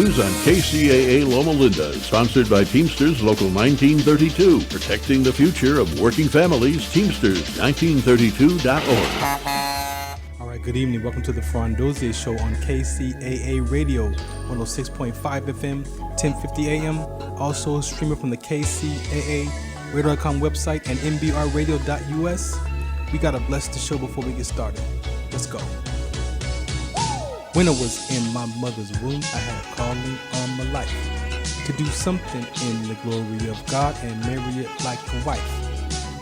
News on KCAA Loma Linda, sponsored by Teamsters Local 1932, protecting the future of working families. Teamsters1932.org. All right, good evening. Welcome to the Farron Dozier Show on KCAA Radio, 106.5 FM, 1050 AM. Also streaming from the KCAA Radio.com website and nbrradio.us. We got to bless the show before we get started. Let's go. When I was in my mother's womb, I had a calling on my life to do something in the glory of God and marry it like a wife.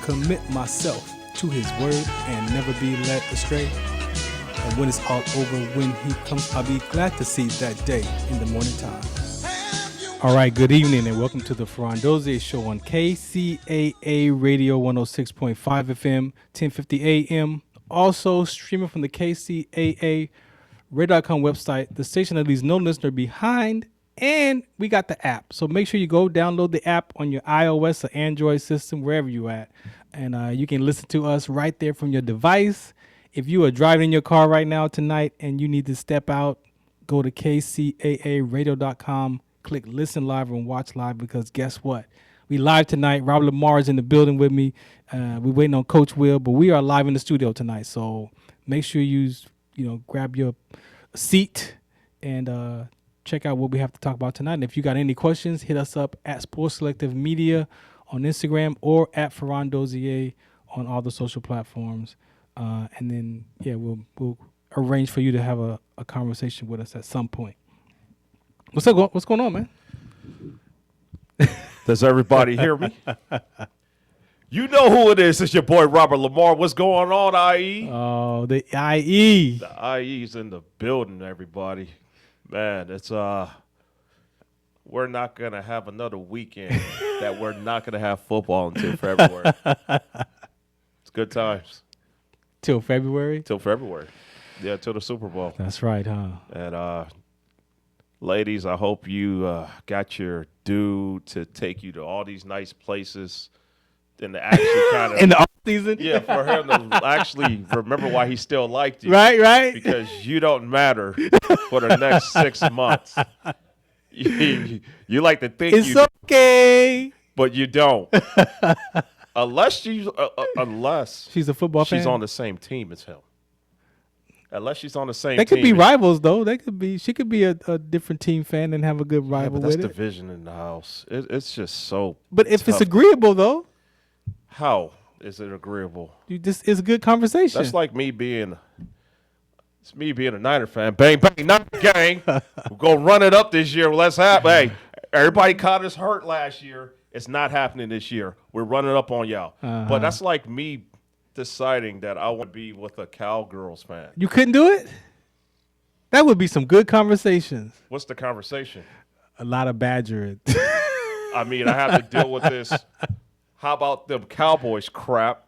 Commit myself to his word and never be led astray. And when it's all over, when he comes, I'll be glad to see that day in the morning time. All right, good evening and welcome to the Farron Dozier Show on KCAA Radio 106.5 FM, 1050 AM. Also streaming from the KCAA Radio.com website, the station that leaves no listener behind, and we got the app. So make sure you go download the app on your iOS or Android system, wherever you're at. And you can listen to us right there from your device. If you are driving in your car right now tonight and you need to step out, go to kcaaradio.com, click listen live and watch live, because guess what? We live tonight. Robert Lamar is in the building with me. We're waiting on Coach Will, but we are live in the studio tonight. So make sure you grab your seat and check out what we have to talk about tonight. And if you got any questions, hit us up at Sports Selective Media on Instagram or at Farron Dozier on all the social platforms. And then, we'll arrange for you to have a conversation with us at some point. What's going on, man? Does everybody hear me? You know who it is. It's your boy, Robert Lamar. What's going on, IE? Oh, the IE. The IE's in the building, everybody. Man, it's we're not going to have another weekend that we're not going to have football until February. It's good times. Till February? Till February. Yeah, till the Super Bowl. That's right, huh? And, ladies, I hope you got your dude to take you to all these nice places and to actually kind of in the off season. Yeah, for him to actually remember why he still liked you. Right. Because you don't matter for the next 6 months. You like to think it's okay, but you don't. Unless she's a football fan. She's on the same team as him. Unless she's on the same team. They could be rivals, though. She could be a different team fan and have a good rival but that's with it. division in the house. It's just so But if tough. it's agreeable, though. How is it agreeable? It's a good conversation. That's like me being a Niner fan. Bang, bang, Niner gang. We're going to run it up this year. Let's have, hey, everybody caught us hurt last year. It's not happening this year. We're running up on y'all. But that's like me deciding that I want to be with a Cowgirls fan. You couldn't do it? That would be some good conversations. What's the conversation? A lot of badgering. I mean, I have to deal with this. How about them Cowboys crap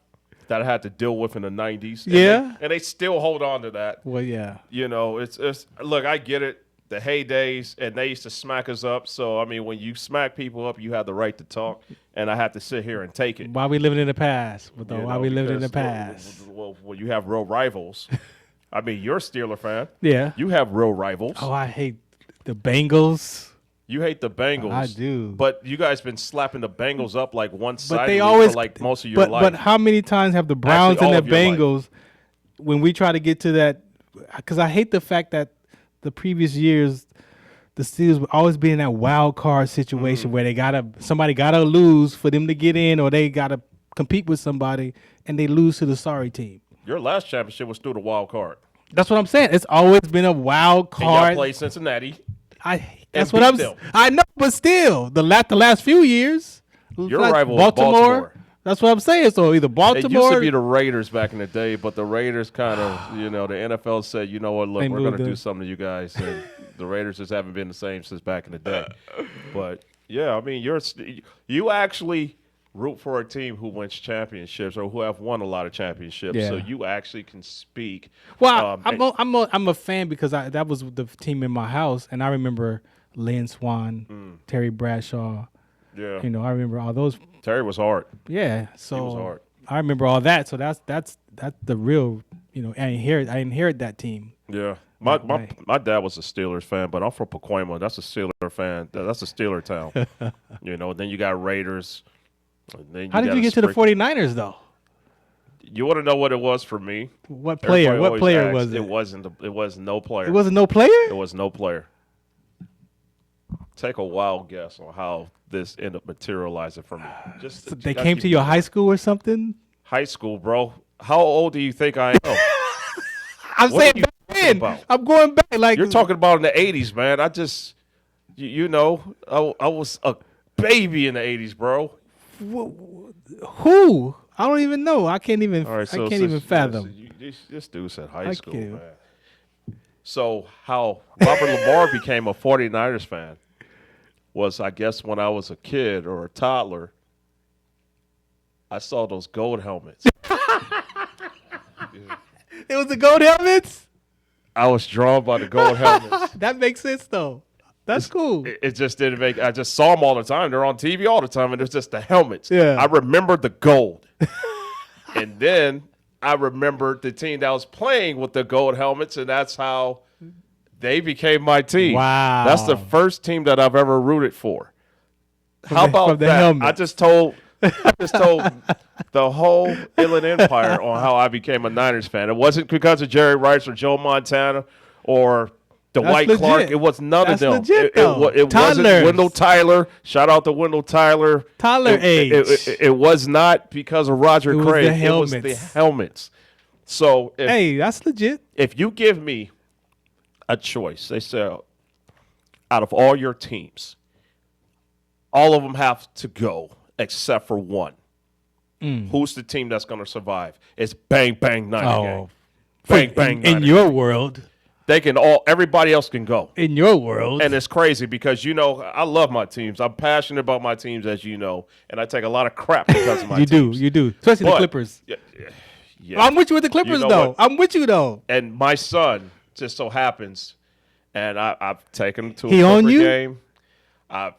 that I had to deal with in the 90s? And they still hold on to that. Well, yeah. It's look, I get it. The heydays, and they used to smack us up. So, I mean, when you smack people up, you have the right to talk, and I have to sit here and take it. Why we living in the past? Why we living in the past? Well, when you have real rivals. I mean, you're a Steeler fan. Yeah. You have real rivals. Oh, I hate the Bengals. You hate the Bengals. I do. But you guys been slapping the Bengals up like one-sidedly for like most of your life. But how many times have the Browns and the Bengals, when we try to get to that, because I hate the fact that the previous years, the Steelers would always be in that wild card situation where somebody gotta lose for them to get in, or they gotta compete with somebody and they lose to the sorry team. Your last championship was through the wild card. That's what I'm saying. It's always been a wild card. And y'all played Cincinnati. That's what I know, but still, the last few years, your rival was Baltimore. That's what I'm saying. So either Baltimore. It used to be the Raiders back in the day, but the Raiders kind of, the NFL said, you know what, look, we're going to do something to you guys. And the Raiders just haven't been the same since back in the day. But, yeah, I mean, you actually root for a team who wins championships or who have won a lot of championships. Yeah. So you actually can speak. Well, I'm a fan because that was the team in my house, and I remember Lynn Swann, Terry Bradshaw. Yeah. I remember all those. Terry was hard. Yeah. So he was hard. I remember all that. So that's the real, I inherit that team. Yeah. My dad was a Steelers fan, but I'm from Pacoima. That's a Steeler fan. That's a Steeler town. Then you got Raiders. How did you get to the 49ers, though? You want to know what it was for me? What player? What player was it? It wasn't. It was no player. It wasn't no player? It was no player. Take a wild guess on how this ended up materializing for me. So they came to your high school or something? High school, bro. How old do you think I am? I'm saying back then. I'm going back. Like you're talking about in the 80s, man. I just, I was a baby in the 80s, bro. Who? I don't even know. I can't even. All right, I can't even fathom. This dude said high school, man. So how Robert Lamar became a 49ers fan was, I guess, when I was a kid or a toddler. I saw those gold helmets. It was the gold helmets? I was drawn by the gold helmets. That makes sense, though. That's cool. It just didn't make. I just saw them all the time. They're on TV all the time, and it's just the helmets. Yeah. I remembered the gold, and then I remembered the team that was playing with the gold helmets, and that's how they became my team. Wow. That's the first team that I've ever rooted for. How about that? Helmets. I just told the whole Inland Empire on how I became a Niners fan. It wasn't because of Jerry Rice or Joe Montana or Dwight Clark. It was none of them. Legit, it wasn't Wendell Tyler. Shout out to Wendell Tyler. It was not because of Roger Craig. It was the helmets. So that's legit. If you give me a choice, they say out of all your teams, all of them have to go except for one. Who's the team that's going to survive? It's Bang Bang Niner Gang. Bang Bang Niner in your world. They can everybody else can go. In your world. And it's crazy because, I love my teams. I'm passionate about my teams, as you know, and I take a lot of crap because of my teams. You do. Especially the Clippers. Yeah. I'm with you with the Clippers, though. I'm with you, though. And my son just so happens, and I've taken him to a Clipper game. I've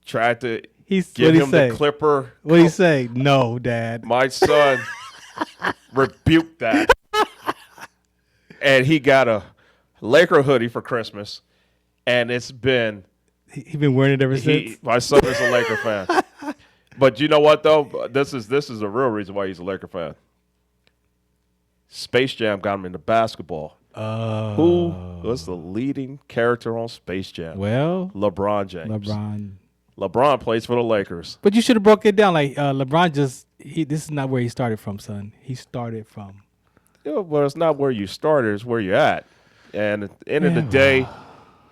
tried to give him the Clipper. What did he say? No, Dad. My son rebuked that. And he got a Laker hoodie for Christmas, and it's been he been wearing it ever since. My son is a Laker fan, but you know what though? This is a real reason why he's a Laker fan. Space Jam got him into basketball. Who was the leading character on Space Jam? Well, LeBron James. LeBron plays for the Lakers. But you should have broke it down. Like LeBron this is not where he started from, son. He started from. Yeah, well, it's not where you started; it's where you're at. And at the end of the day,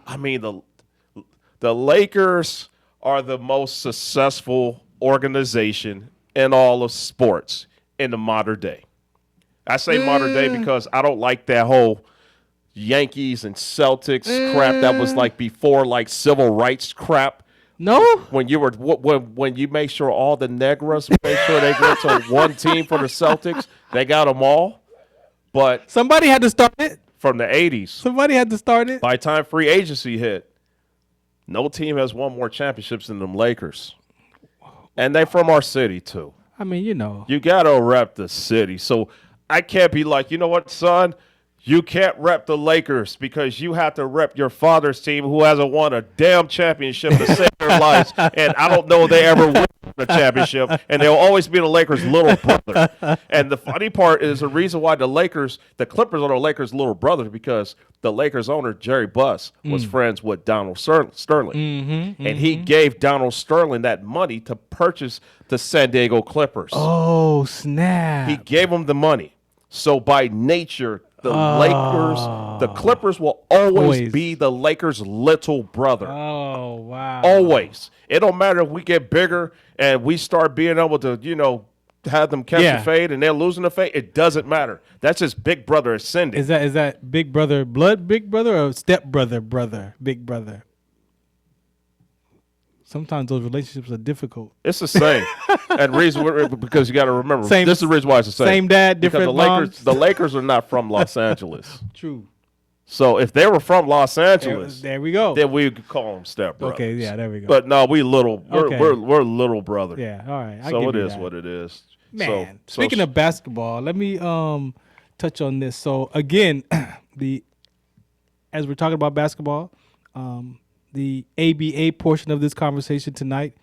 I mean, the Lakers are the most successful organization in all of sports in the modern day. I say modern day because I don't like that whole Yankees and Celtics crap that was like before like civil rights crap. No, when you make sure all the Negros make sure they go to one team for the Celtics, they got them all. But somebody had to start it. From the 80s. Somebody had to start it. By the time free agency hit, no team has won more championships than them Lakers. And they from our city, too. I mean, You got to rep the city. So I can't be like, you know what, son? You can't rep the Lakers because you have to rep your father's team who hasn't won a damn championship to save their lives. And I don't know they ever win a championship. And they'll always be the Lakers' little brother. And the funny part is the reason why the Clippers are the Lakers' little brother because the Lakers owner, Jerry Buss, was friends with Donald Sterling. And he gave Donald Sterling that money to purchase the San Diego Clippers. Oh, snap. He gave him the money. So by nature, the Clippers will always be the Lakers' little brother. Oh, wow. Always. It don't matter if we get bigger and we start being able to, have them catch the fade and they're losing the fade. It doesn't matter. That's just big brother ascending. Is that big brother blood big brother or step brother big brother? Sometimes those relationships are difficult. It's the same. And reason because you got to remember, this is the reason why it's the same. Same dad, different moms. The Lakers are not from Los Angeles. True. So if they were from Los Angeles, there we go. Then we could call them step brothers. Okay, yeah, there we go. But no, we're little brother. Yeah, all right. So it is what it is. Man, speaking of basketball, let me touch on this. So again, the as we're talking about basketball, the ABA portion of this conversation tonight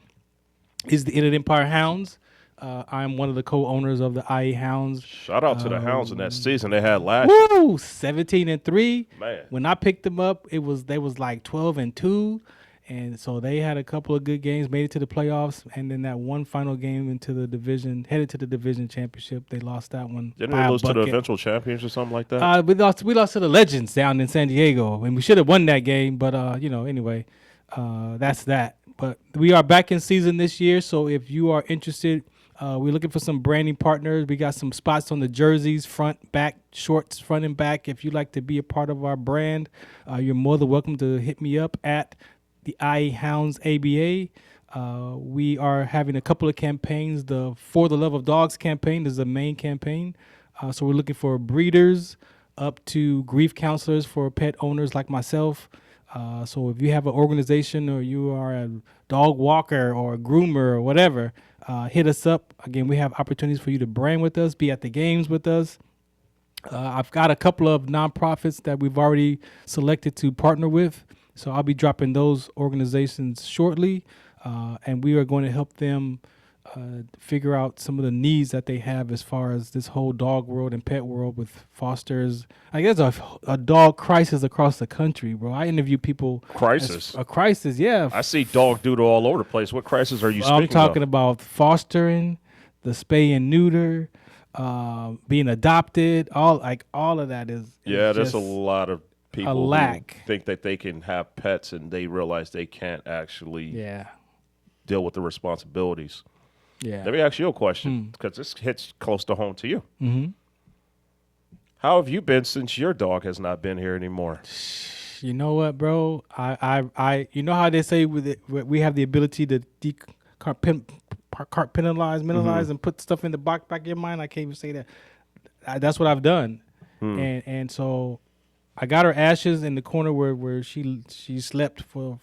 is the Inland Empire Hounds. I'm one of the co-owners of the IA Hounds. Shout out to the Hounds in that season they had last year. 17-3. Man. When I picked them up, they was like 12-2. And so they had a couple of good games, made it to the playoffs, and then that one final game into the division, headed to the division championship. They lost that one. Didn't they lose to the eventual champions or something like that? We lost to the Legends down in San Diego, and we should have won that game. But anyway, that's that. But we are back in season this year, so if you are interested, we're looking for some branding partners. We got some spots on the jerseys, front, back, shorts, front and back. If you'd like to be a part of our brand, you're more than welcome to hit me up at the IA Hounds ABA. We are having a couple of campaigns. The For the Love of Dogs campaign is the main campaign. So we're looking for breeders up to grief counselors for pet owners like myself. So if you have an organization or you are a dog walker or a groomer or whatever, hit us up. Again, we have opportunities for you to brand with us, be at the games with us. I've got a couple of nonprofits that we've already selected to partner with. So I'll be dropping those organizations shortly, and we are going to help them figure out some of the needs that they have as far as this whole dog world and pet world with fosters. I guess a dog crisis across the country, bro. I interview people. Crisis? A crisis, yeah. I see dog doodle all over the place. What crisis are you speaking of? I'm talking about fostering, the spay and neuter, being adopted. All of that is there's a lot of people who think that they can have pets and they realize they can't actually deal with the responsibilities. Yeah. Let me ask you a question because this hits close to home to you. Mm-hmm. How have you been since your dog has not been here anymore? You know what, bro? I you know how they say we have the ability to compartmentalize, and put stuff in the back of your mind. I can't even say that. That's what I've done, and so. I got her ashes in the corner where she slept for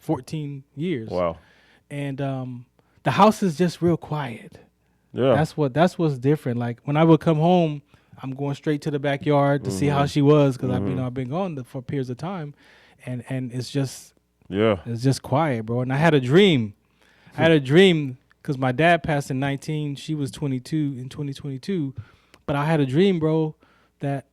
14 years. Wow. And the house is just real quiet. Yeah. That's what's different. Like when I would come home, I'm going straight to the backyard to see how she was because I've been gone for periods of time, and it's just quiet, bro. And I had a dream. I had a dream because my dad passed in 19. She was 22 in 2022, but I had a dream, bro, that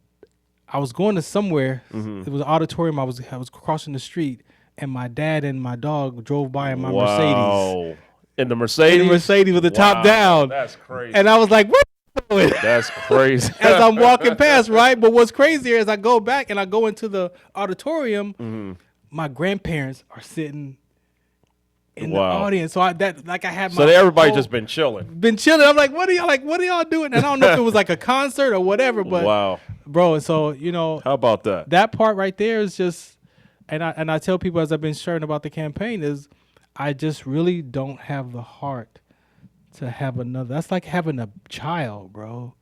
I was going to somewhere. It was an auditorium. I was crossing the street, and my dad and my dog drove by in my Mercedes. In the Mercedes? In the Mercedes with the top down. That's crazy. And I was like, what? That's crazy. As I'm walking past, right? But what's crazier is I go back and I go into the auditorium. My grandparents are sitting in the audience. So I had my everybody just been chilling. I'm like, what are y'all doing? And I don't know if it was like a concert or whatever, but bro, so how about that? That part right there is just and I tell people as I've been sharing about the campaign is I just really don't have the heart to have another. That's like having a child, bro.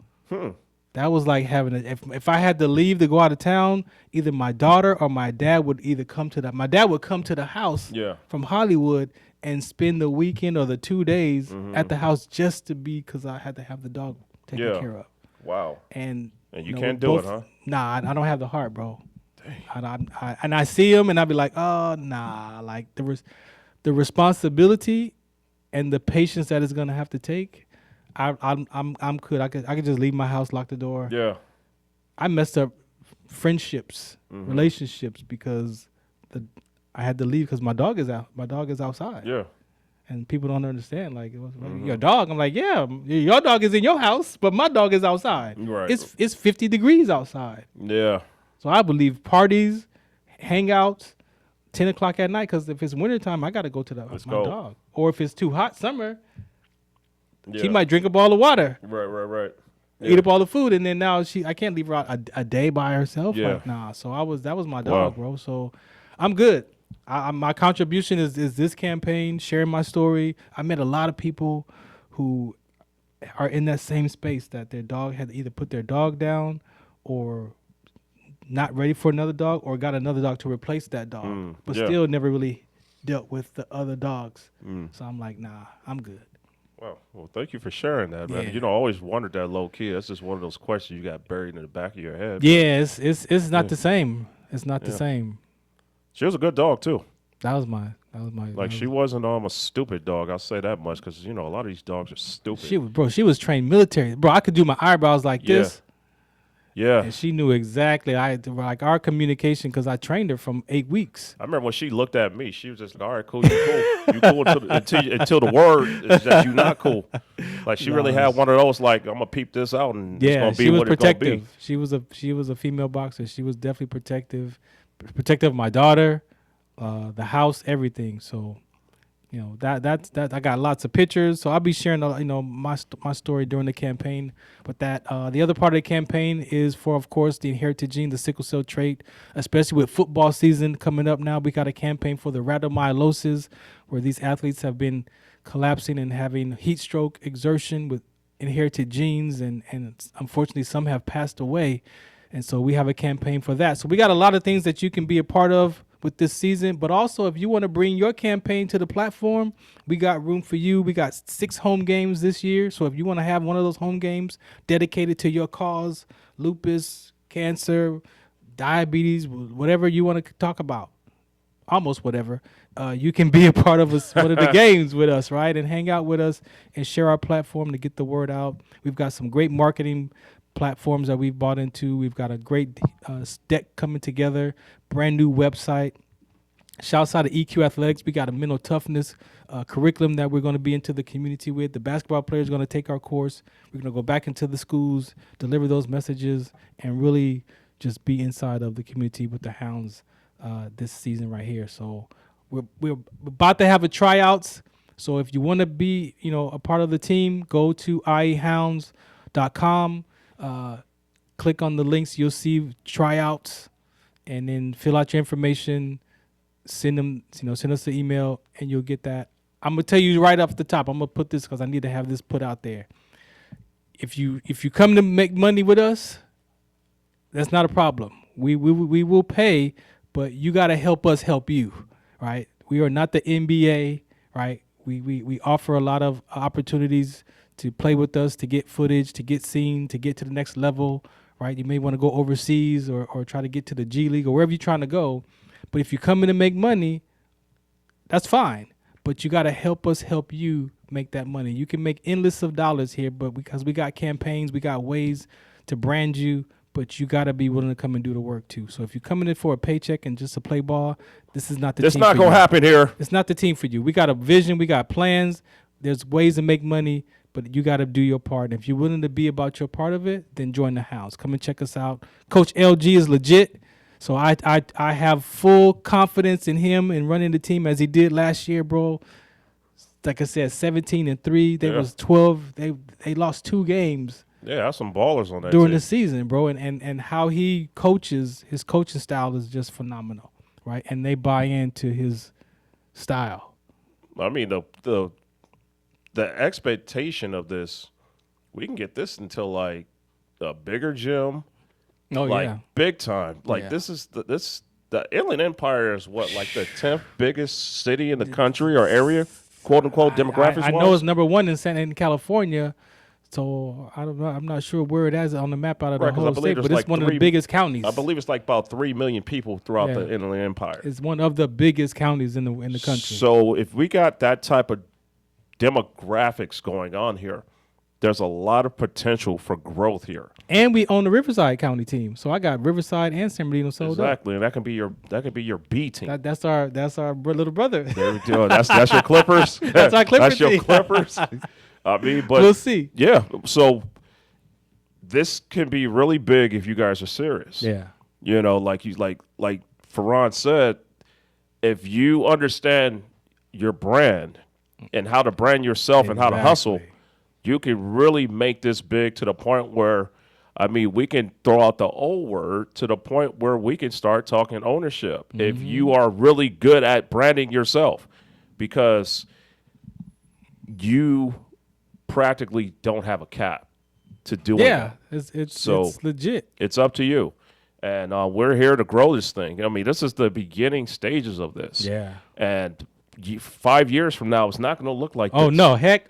That was like having if I had to leave to go out of town, either my daughter or my dad would either come to my dad would come to the house from Hollywood and spend the weekend or the 2 days at the house just to be because I had to have the dog taken care of. Wow. And you can't do it, huh? Nah, I don't have the heart, bro. And I see him and I'd be like, oh nah, like the responsibility and the patience that it's gonna have to take. I'm good. I could just leave my house, lock the door. Yeah. I messed up friendships, relationships because I had to leave because my dog is out. My dog is outside. Yeah. And people don't understand. Like your dog. I'm like, yeah, your dog is in your house, but my dog is outside. Right. It's 50 degrees outside. Yeah. So I believe parties, hangouts, 10 o'clock at night. Because if it's wintertime, I got to go to my dog. Or if it's too hot summer. Yeah. She might drink up all the water. Right. Yeah. Eat up all the food, and then now I can't leave her out a day by herself. Yeah. Like, nah. So that was my dog, bro. So I'm good. My contribution is this campaign, sharing my story. I met a lot of people who are in that same space that their dog had to either put their dog down or not ready for another dog or got another dog to replace that dog, but still never really dealt with the other dogs. So I'm like, nah, I'm good. Well, thank you for sharing that, man. I always wondered that low key. That's just one of those questions you got buried in the back of your head. Yeah, it's not the same. It's not the same. She was a good dog too. That was my. Like she wasn't a stupid dog. I'll say that much because a lot of these dogs are stupid. She was trained military. Bro, I could do my eyebrows like this. Yeah. And she knew exactly. Like our communication, because I trained her from 8 weeks. I remember when she looked at me, she was just like, all right, cool, you cool. You cool until the word is that you not cool. Like she really had one of those, like, I'm going to peep this out and it's going to be what it's going to be. She was a female boxer. She was definitely protective of my daughter, the house, everything. So, that's I got lots of pictures. So I'll be sharing, my story during the campaign. But the other part of the campaign is for, of course, the inherited gene, the sickle cell trait, especially with football season coming up now. We got a campaign for the rhabdomyolysis, where these athletes have been collapsing and having heat stroke exertion with inherited genes, and unfortunately some have passed away. And so we have a campaign for that. So we got a lot of things that you can be a part of with this season. But also, if you want to bring your campaign to the platform, we got room for you. We got 6 home games this year. So if you want to have one of those home games dedicated to your cause, lupus, cancer, diabetes, whatever you want to talk about, almost whatever, you can be a part of one of the games with us, right? And hang out with us and share our platform to get the word out. We've got some great marketing platforms that we've bought into. We've got a great deck coming together, brand new website. Shouts out to EQ Athletics. We got a mental toughness curriculum that we're going to be into the community with. The basketball players are going to take our course. We're going to go back into the schools, deliver those messages, and really just be inside of the community with the Hounds this season right here. So we're about to have a tryouts. So if you want to be, a part of the team, go to iehounds.com. Click on the links. You'll see tryouts, and then fill out your information. Send us an email, and you'll get that. I'm gonna tell you right off the top. I'm gonna put this because I need to have this put out there. If you come to make money with us, that's not a problem. We will pay, but you gotta help us help you, right? We are not the NBA, right? We offer a lot of opportunities to play with us, to get footage, to get seen, to get to the next level, right? You may want to go overseas or try to get to the G League or wherever you're trying to go. But if you come in to make money, that's fine. But you got to help us help you make that money. You can make endless of dollars here, but because we got campaigns, we got ways to brand you, but you got to be willing to come and do the work too. So if you're coming in for a paycheck and just to play ball, this is not the team for you. It's not going to happen here. It's not the team for you. We got a vision. We got plans. There's ways to make money, but you got to do your part. And if you're willing to be about your part of it, then join the house. Come and check us out. Coach LG is legit. So I have full confidence in him and running the team as he did last year, bro. Like I said, 17-3. They was 12. They lost 2 games. Yeah, that's some ballers on that during team. the season, bro. And how he coaches, his coaching style is just phenomenal, right? And they buy into his style. I mean, the expectation of this, we can get this into like a bigger gym. Oh, like yeah. Big time. Like this is the Inland Empire is what, like the 10th biggest city in the country or area, quote unquote, demographics. I know it's number 1 in California. So I don't know. I'm not sure where it is on the map out of the whole state, but it's one of the biggest counties. I believe it's like about 3 million people throughout the Inland Empire. It's one of the biggest counties in the country. So if we got that type of demographics going on here, there's a lot of potential for growth here. And we own the Riverside County team, so I got Riverside and San Bernardino sold up. Exactly, and that can be your B team. That's our little brother. There we go. That's your Clippers. That's our Clippers. That's your Clippers. I mean, but we'll see. Yeah, so this can be really big if you guys are serious. Yeah, like Farron said, if you understand your brand and how to brand yourself and how to hustle, you can really make this big to the point where, I mean, we can throw out the old word to the point where we can start talking ownership. Mm-hmm. If you are really good at branding yourself, because you practically don't have a cap to do it. Yeah, it's legit. It's up to you. And we're here to grow this thing. I mean, this is the beginning stages of this. Yeah. And 5 years from now, it's not going to look like this. Oh, no. Heck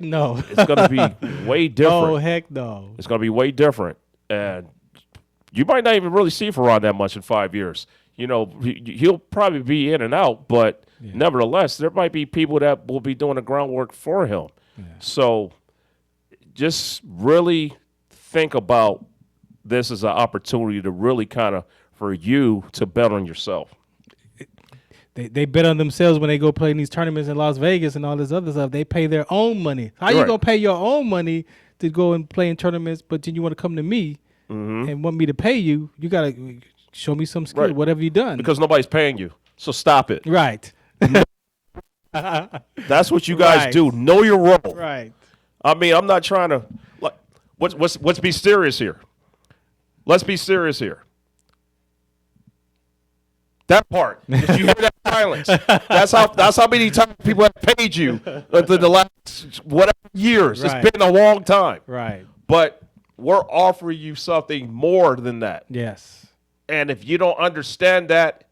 no. It's going to be way different. Oh, heck no. It's going to be way different. And you might not even really see Farron that much in 5 years. You know, he'll probably be in and out, but nevertheless, there might be people that will be doing the groundwork for him. Yeah. So just really think about this as an opportunity to really kind of, for you to bet on yourself. They bet on themselves when they go play in these tournaments in Las Vegas and all this other stuff. They pay their own money. How you going to pay your own money to go and play in tournaments, but then you want to come to me and want me to pay you? You got to show me some skill, whatever you done. Because nobody's paying you. So stop it. Right. That's what you guys do. Know your role. Right. I mean, I'm not trying to let's be serious here. Let's be serious here. That part. Did you hear that silence? That's how many times people have paid you the last whatever years. It's been a long time. Right. But we're offering you something more than that. Yes. And if you don't understand that,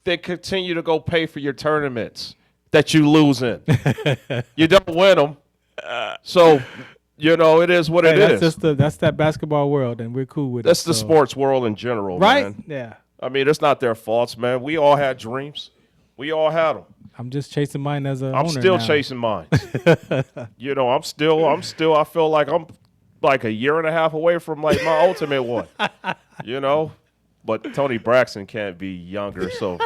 then continue to go pay for your tournaments that you lose in. You don't win them. So, you know, it is what it is. That's that basketball world, and we're cool with it. That's the sports world in general, right? Man. Yeah. I mean, it's not their faults, man. We all had dreams. We all had them. I'm just chasing mine as a owner I'm still now. chasing mine. You know, I'm still, I feel like I'm like a year and a half away from like my ultimate one, you know? But Tony Braxton can't be younger, so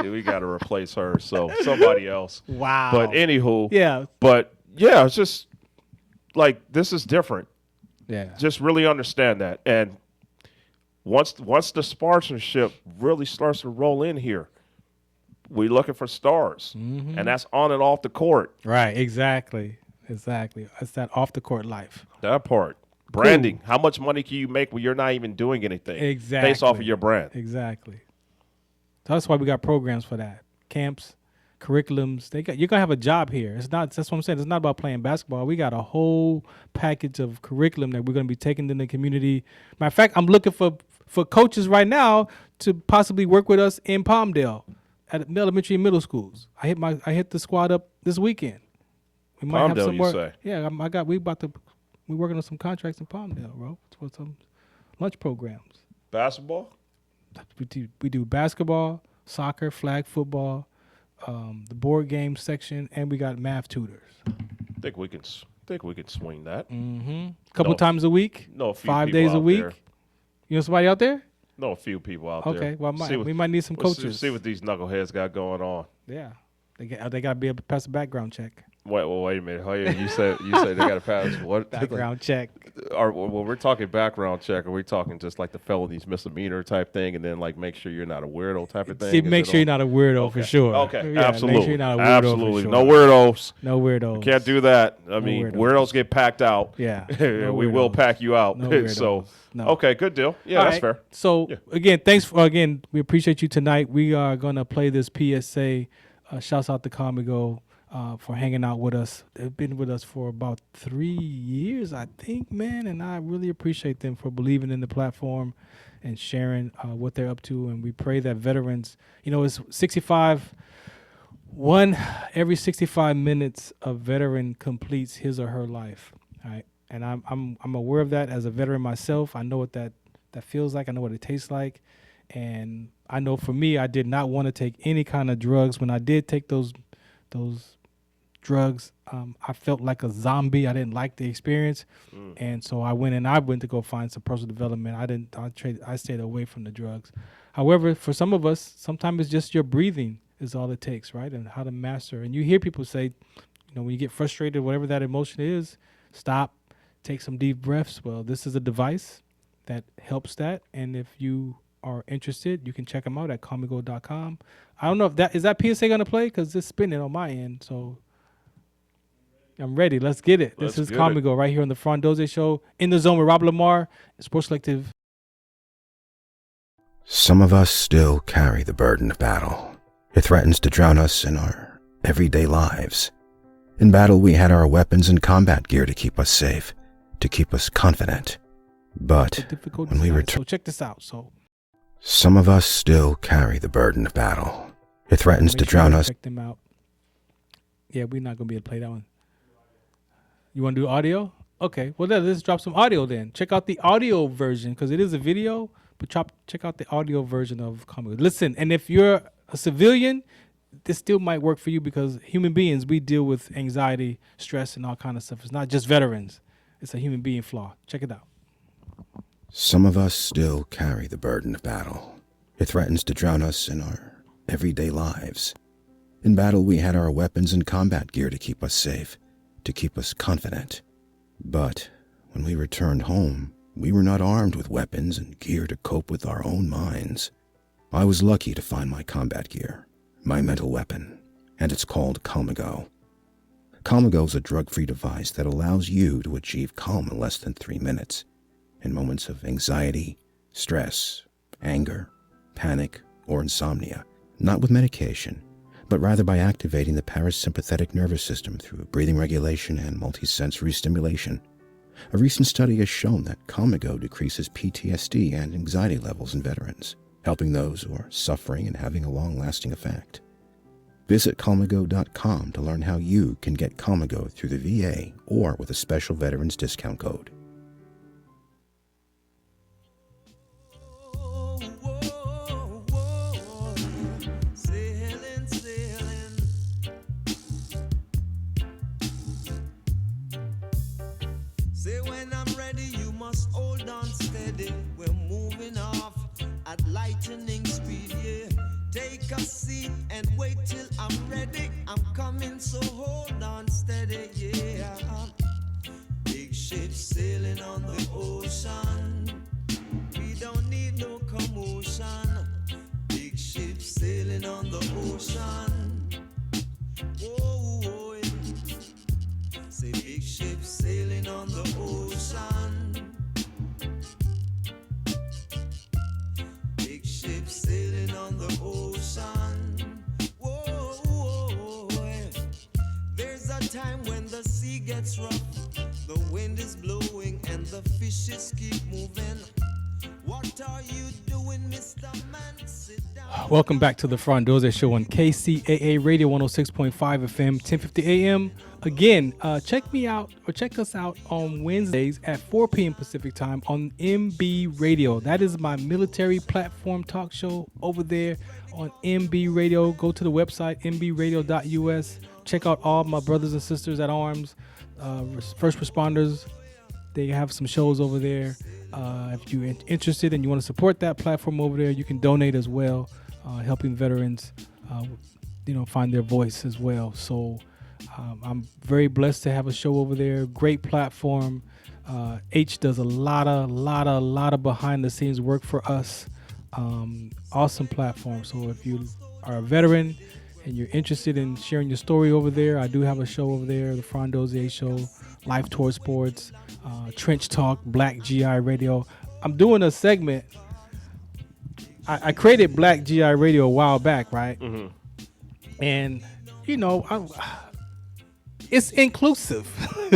we got to replace her. So somebody else. Wow. But anywho. Yeah. But yeah, it's just like this is different. Yeah. Just really understand that. And once the sponsorship really starts to roll in here, we're looking for stars. Mm-hmm. And that's on and off the court. Right. Exactly. It's that off the court life. That part. Branding. Cool. How much money can you make when you're not even doing anything? Exactly. Based off of your brand. Exactly. So that's why we got programs for that. Camps, curriculums. You're gonna have a job here. That's what I'm saying. It's not about playing basketball. We got a whole package of curriculum that we're gonna be taking in the community. Matter of fact, I'm looking for coaches right now to possibly work with us in Palmdale at elementary and middle schools. I hit the squad up this weekend. We might Palmdale, have some work. You say? Yeah, we're working on some contracts in Palmdale, bro, for some lunch programs. Basketball? We do basketball, soccer, flag football, the board game section, and we got math tutors. I think we can swing that. Mm-hmm. A couple times a week. No, a few 5 days a week. There. You know somebody out there? No, a few people out there. Okay, well, we might need some coaches. See what these knuckleheads got going on. Yeah, they got to be able to pass a background check. Wait a minute. Oh, yeah, you said they got to pass what? Background check. When we're talking background check, are we talking just like the felonies misdemeanor type thing, and then like make sure you're not a weirdo type of thing? Make sure you're not a weirdo for sure. Okay, yeah, absolutely. Make sure you're not a weirdo absolutely. for sure. No weirdos. No weirdos. You can't do that. I mean, weirdos get packed out. Yeah. No we will pack you out. No So, no. Okay, good deal. Yeah, that's fair. So, again, we appreciate you tonight. We are going to play this PSA. Shouts out to Comigo for hanging out with us. They've been with us for about 3 years, I think, man, and I really appreciate them for believing in the platform and sharing what they're up to. And we pray that veterans, it's 65. Every 65 minutes, a veteran completes his or her life. All right, and I'm aware of that as a veteran myself. I know what that feels like. I know what it tastes like, and I know for me, I did not want to take any kind of drugs. When I did take those drugs, I felt like a zombie. I didn't like the experience, and so I went to go find some personal development. I stayed away from the drugs. However, for some of us, sometimes it's just your breathing is all it takes, right? And how to master. And you hear people say, when you get frustrated, whatever that emotion is, stop, take some deep breaths. Well, this is a device that helps that, and if you are interested, you can check them out at comigo.com. I don't know if that PSA going to play because it's spinning on my end, so I'm ready. Let's get it. This is Comigo right here on the Farron Dozier Show, in the zone with Rob Lamar, Sports Collective. Some of us still carry the burden of battle. It threatens to drown us in our everyday lives. In battle, we had our weapons and combat gear to keep us safe, to keep us confident. But when we return, so check this out. Some of us still carry the burden of battle. It threatens to drown us. Check them out. Yeah, we're not going to be able to play that one. You want to do audio? Okay. Well, let's drop some audio then. Check out the audio version because it is a video. but check out the audio version of Comic Go. Listen, and if you're a civilian, this still might work for you because human beings, we deal with anxiety, stress, and all kind of stuff. It's not just veterans. It's a human being flaw. Check it out. Some of us still carry the burden of battle. It threatens to drown us in our everyday lives. In battle, we had our weapons and combat gear to keep us safe, to keep us confident. But when we returned home, we were not armed with weapons and gear to cope with our own minds. I was lucky to find my combat gear, my mental weapon, and it's called Calmago. Calmago is a drug-free device that allows you to achieve calm in less than 3 minutes in moments of anxiety, stress, anger, panic, or insomnia, not with medication, but rather by activating the parasympathetic nervous system through breathing regulation and multisensory stimulation. A recent study has shown that Calmago decreases PTSD and anxiety levels in veterans, helping those who are suffering and having a long-lasting effect. Visit Calmago.com to learn how you can get Calmago through the VA or with a special veterans discount code. Say when I'm ready, you must hold on steady. We're moving off at lightning speed, yeah. Take a seat and wait till I'm ready. I'm coming, so hold on steady, yeah. Big ship sailing on the ocean. We don't need no commotion. Big ship sailing on the ocean. Whoa, whoa, yeah. Say big ship sailing on the ocean. Big ship sailing on the ocean. Whoa, whoa, yeah. There's a time when the sea gets rough, the wind is blowing and the fishes keep moving. What are you doing, Mr. Man? Sit down. Welcome back to the Farron Dozier Show on KCAA Radio 106.5 FM, 1050 AM. Again, check me out or check us out on Wednesdays at 4 p.m. Pacific time on MB Radio. That is my military platform talk show over there on MB Radio. Go to the website, mbradio.us. Check out all my brothers and sisters at arms, first responders. They have some shows over there. If you're interested and you want to support that platform over there, you can donate as well, helping veterans, find their voice as well. So I'm very blessed to have a show over there. Great platform. H does a lot of behind the scenes work for us. Awesome platform. So if you are a veteran and you're interested in sharing your story over there, I do have a show over there, the Farron Dozier Show, Life Tour Sports, Trench Talk, Black GI Radio. I'm doing a segment. I created Black GI Radio a while back, right? Mm-hmm. And, it's inclusive,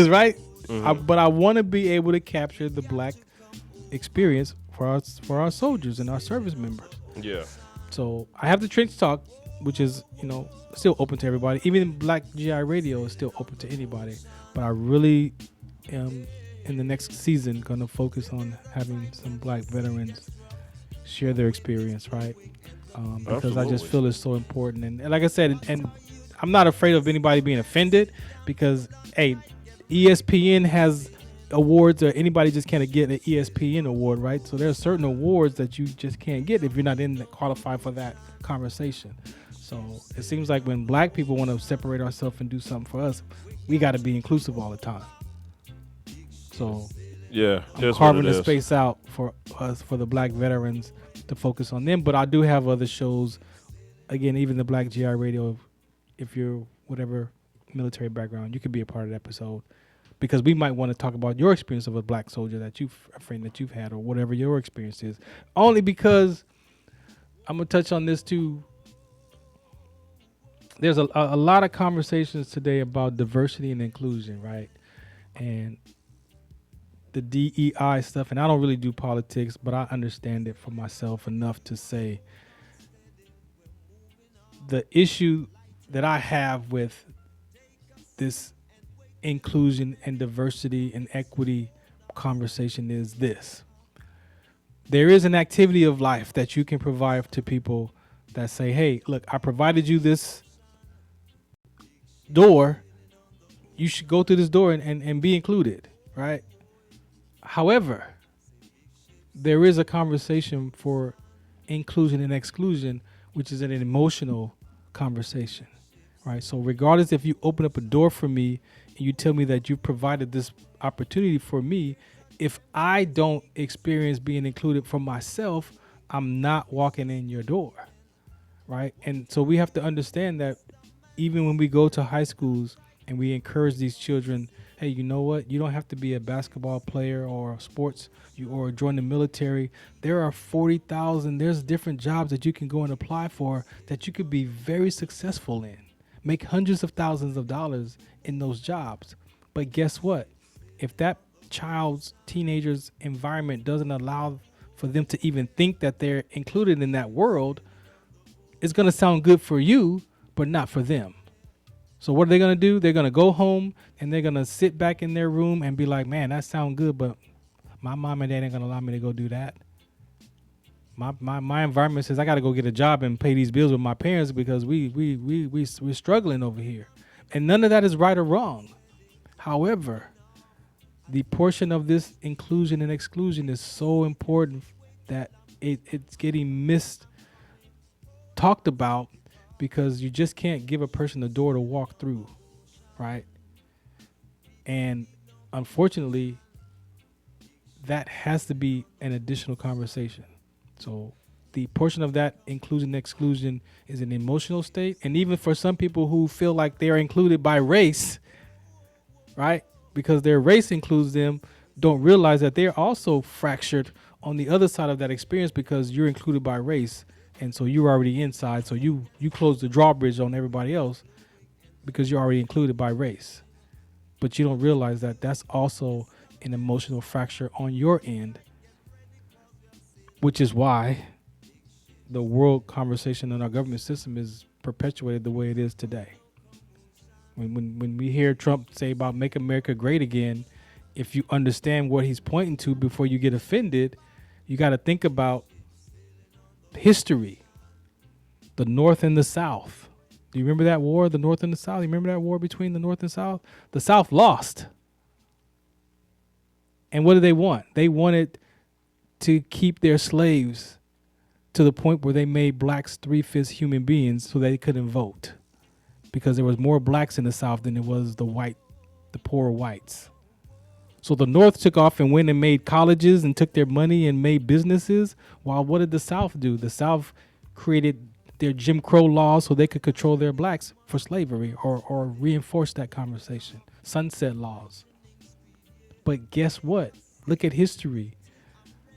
right? Mm-hmm. But I want to be able to capture the black experience for our soldiers and our service members. Yeah. So I have the Trench Talk, which is, still open to everybody. Even Black GI Radio is still open to anybody. But I really am, in the next season, going to focus on having some black veterans share their experience, right? Because Absolutely. I just feel it's so important. And like I said, and I'm not afraid of anybody being offended because, hey, ESPN has awards or anybody just can't get an ESPN award, right? So there are certain awards that you just can't get if you're not qualified for that conversation. So it seems like when black people want to separate ourselves and do something for us, we got to be inclusive all the time. So yeah, I'm carving the space out for us, for the black veterans, to focus on them. But I do have other shows. Again, even the Black GI Radio, if you're whatever military background, you could be a part of the episode. Because we might want to talk about your experience of a black soldier a friend that you've had, or whatever your experience is. Only because I'm going to touch on this too. There's a lot of conversations today about diversity and inclusion, right? And the DEI stuff, and I don't really do politics, but I understand it for myself enough to say the issue that I have with this inclusion and diversity and equity conversation is this. there is an activity of life that you can provide to people that say, hey, look, I provided you this door. You should go through this door and be included, right? However, there is a conversation for inclusion and exclusion, which is an emotional conversation, right? So regardless if you open up a door for me and you tell me that you provided this opportunity for me, if I don't experience being included for myself, I'm not walking in your door, right? And so we have to understand that even when we go to high schools and we encourage these children, hey, you know what? You don't have to be a basketball player or sports or join the military. There are 40,000. There's different jobs that you can go and apply for that you could be very successful in, make hundreds of thousands of dollars in those jobs. But guess what? If that teenager's environment doesn't allow for them to even think that they're included in that world, it's going to sound good for you, but not for them. So what are they going to do? They're going to go home and they're going to sit back in their room and be like, man, that sounds good, but my mom and dad ain't going to allow me to go do that. My environment says I got to go get a job and pay these bills with my parents because we're struggling over here. And none of that is right or wrong. However, the portion of this inclusion and exclusion is so important that it's getting talked about, because you just can't give a person a door to walk through, right? And unfortunately, that has to be an additional conversation. So the portion of that inclusion and exclusion is an emotional state. And even for some people who feel like they're included by race, right? Because their race includes them, don't realize that they're also fractured on the other side of that experience because you're included by race. And so you're already inside. So you close the drawbridge on everybody else because you're already included by race. But you don't realize that that's also an emotional fracture on your end, which is why the world conversation in our government system is perpetuated the way it is today. When we hear Trump say about make America great again, if you understand what he's pointing to before you get offended, you got to think about history, the North and the South. Do you remember that war, the North and the South? You remember that war between the North and South? The South lost. And what did they want? They wanted to keep their slaves to the point where they made blacks 3/5 human beings so they couldn't vote, because there was more blacks in the South than there was the poor whites. So the North took off and went and made colleges and took their money and made businesses. While what did the South do? The South created their Jim Crow laws so they could control their blacks for slavery or reinforce that conversation. Sunset laws. But guess what? Look at history.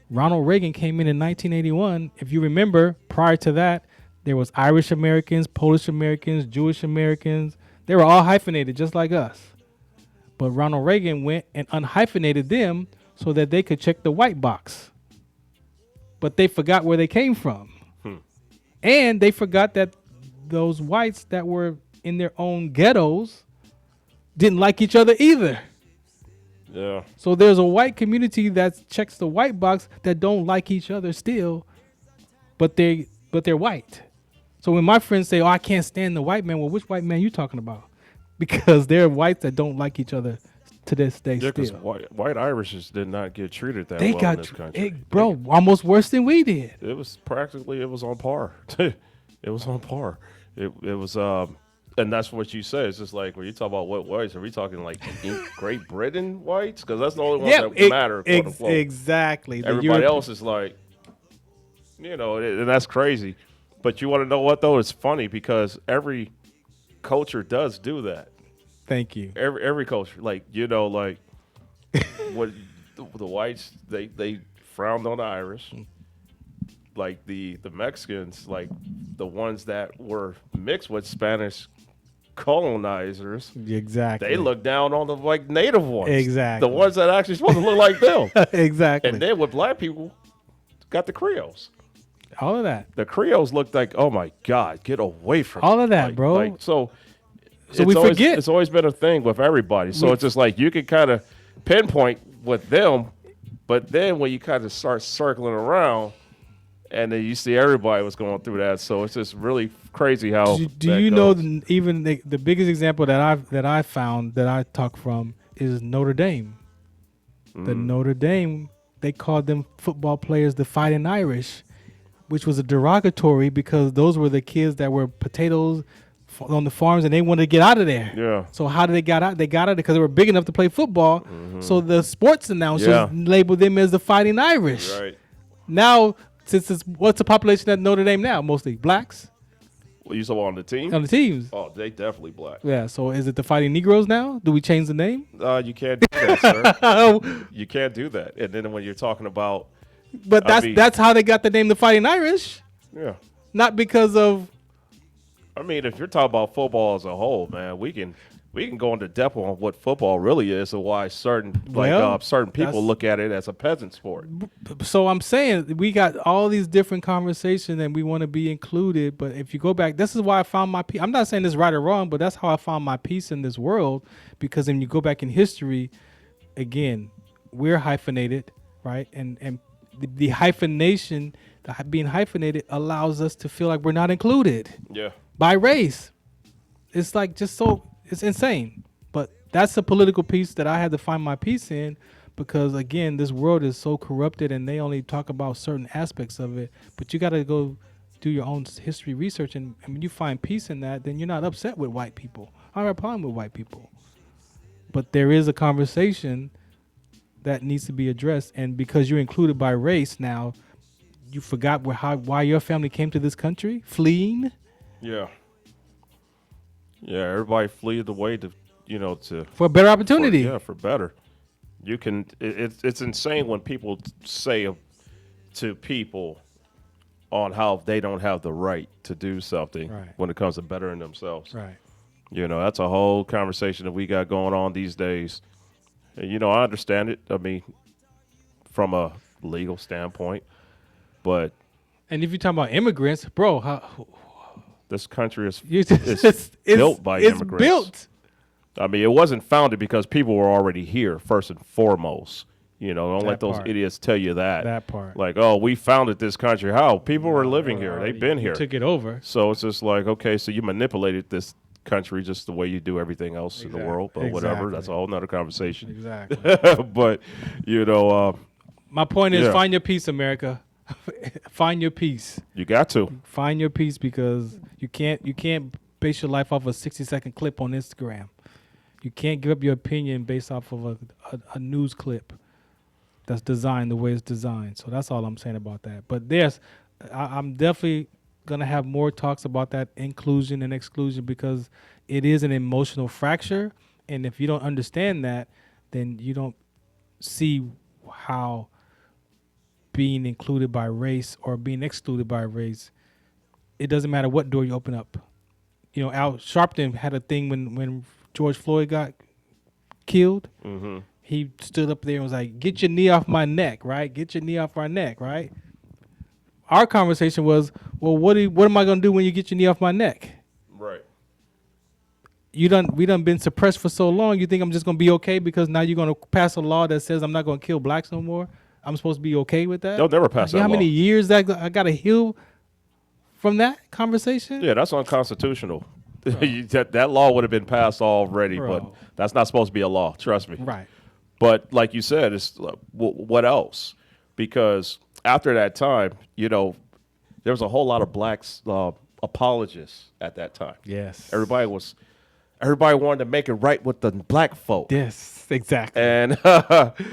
Ronald Reagan came in 1981. If you remember, prior to that, there was Irish Americans, Polish Americans, Jewish Americans. They were all hyphenated just like us. But Ronald Reagan went and unhyphenated them so that they could check the white box. But they forgot where they came from. And they forgot that those whites that were in their own ghettos didn't like each other either. Yeah. So there's a white community that checks the white box that don't like each other still, but they're white. So when my friends say, "Oh, I can't stand the white man," well, which white man you talking about? Because there are whites that don't like each other to this day still. Because white Irishes did not get treated that well in this country. Bro, almost worse than we did. It was on par. It was on par. It was, and that's what you say. It's just like when you talk about what whites, are we talking like Great Britain whites? Because that's the only ones that matter, quote unquote. Exactly. Everybody else is like, and that's crazy. But you want to know what, though? It's funny because every culture does do that. Thank you. Every culture, like what the whites, they frowned on the Irish, like the Mexicans, like the ones that were mixed with Spanish colonizers. Exactly. They looked down on the native ones. Exactly. The ones that actually supposed to look like them. Exactly. And then with black people, got the Creoles. All of that. The Creoles looked like, oh my God, get away from all of that, bro. So we forget. It's always been a thing with everybody. So it's just like you can kind of pinpoint with them But then when you kind of start circling around, and then you see everybody was going through that, so it's just really crazy how. Do you know even the biggest example that I found that I talk from is Notre Dame. The Notre Dame, they called them football players the Fighting Irish, which was a derogatory because those were the kids that were potatoes on the farms and they wanted to get out of there. Yeah. So how did they get out? They got out because they were big enough to play football. So the sports announcers labeled them as the Fighting Irish. Right. Now, what's the population at Notre Dame now? Mostly blacks Well, you saw on the team? on the teams. Oh, they definitely black. Yeah. So is it the Fighting Negroes now? Do we change the name? You can't do that, sir. You can't do that. And then when you're talking about, But that's how they got the name the Fighting Irish. yeah. Not because of. I mean, if you're talking about football as a whole, man, we can go into depth on what football really is and why certain people look at it as a peasant sport. So I'm saying we got all these different conversations and we want to be included. But if you go back, this is why I found my peace. I'm not saying this right or wrong, but that's how I found my peace in this world. Because when you go back in history, again, we're hyphenated, right? And the hyphenation, being hyphenated allows us to feel like we're not included. Yeah. By race. It's like it's insane. But that's a political piece that I had to find my peace in because, again, this world is so corrupted and they only talk about certain aspects of it. But you got to go do your own history research. And when you find peace in that, then you're not upset with white people. I don't have a problem with white people. But there is a conversation that needs to be addressed. And because you're included by race now, you forgot why your family came to this country, fleeing. Yeah. Yeah, everybody fleed away to for a better opportunity. For better. You can. It's insane when people say to people on how they don't have the right to do something when it comes to bettering themselves. Right. That's a whole conversation that we got going on these days. And, I understand it. I mean, from a legal standpoint, but. And if you're talking about immigrants, bro, this country is it's built by immigrants. It's built. I mean, it wasn't founded because people were already here, first and foremost. Don't let those idiots tell you that. That part. Like, oh, we founded this country. How? People were living here. They've been here. Took it over. So it's just like, okay, so you manipulated this country just the way you do everything else in the world. But whatever. That's a whole nother conversation. Exactly. But, my point is find your peace, America. Find your peace. You got to. Find your peace because you can't base your life off a 60-second clip on Instagram. You can't give up your opinion based off of a news clip that's designed the way it's designed. So that's all I'm saying about that. But I'm definitely going to have more talks about that inclusion and exclusion because it is an emotional fracture. And if you don't understand that, then you don't see how being included by race or being excluded by race, it doesn't matter what door you open up. Al Sharpton had a thing when George Floyd got killed. Mm-hmm. He stood up there and was like, get your knee off my neck, right? Get your knee off our neck, right? Our conversation was, well, what am I going to do when you get your knee off my neck? Right. We done been suppressed for so long, you think I'm just going to be okay because now you're going to pass a law that says I'm not going to kill blacks no more? I'm supposed to be okay with that? They'll never pass that law. How many years that I got to heal from that conversation? Yeah, that's unconstitutional. That law would have been passed already, but that's not supposed to be a law. Trust me. Right. But like you said, it's what else? Because after that time, there was a whole lot of blacks apologists at that time. Yes. Everybody wanted to make it right with the black folk. Yes, exactly. And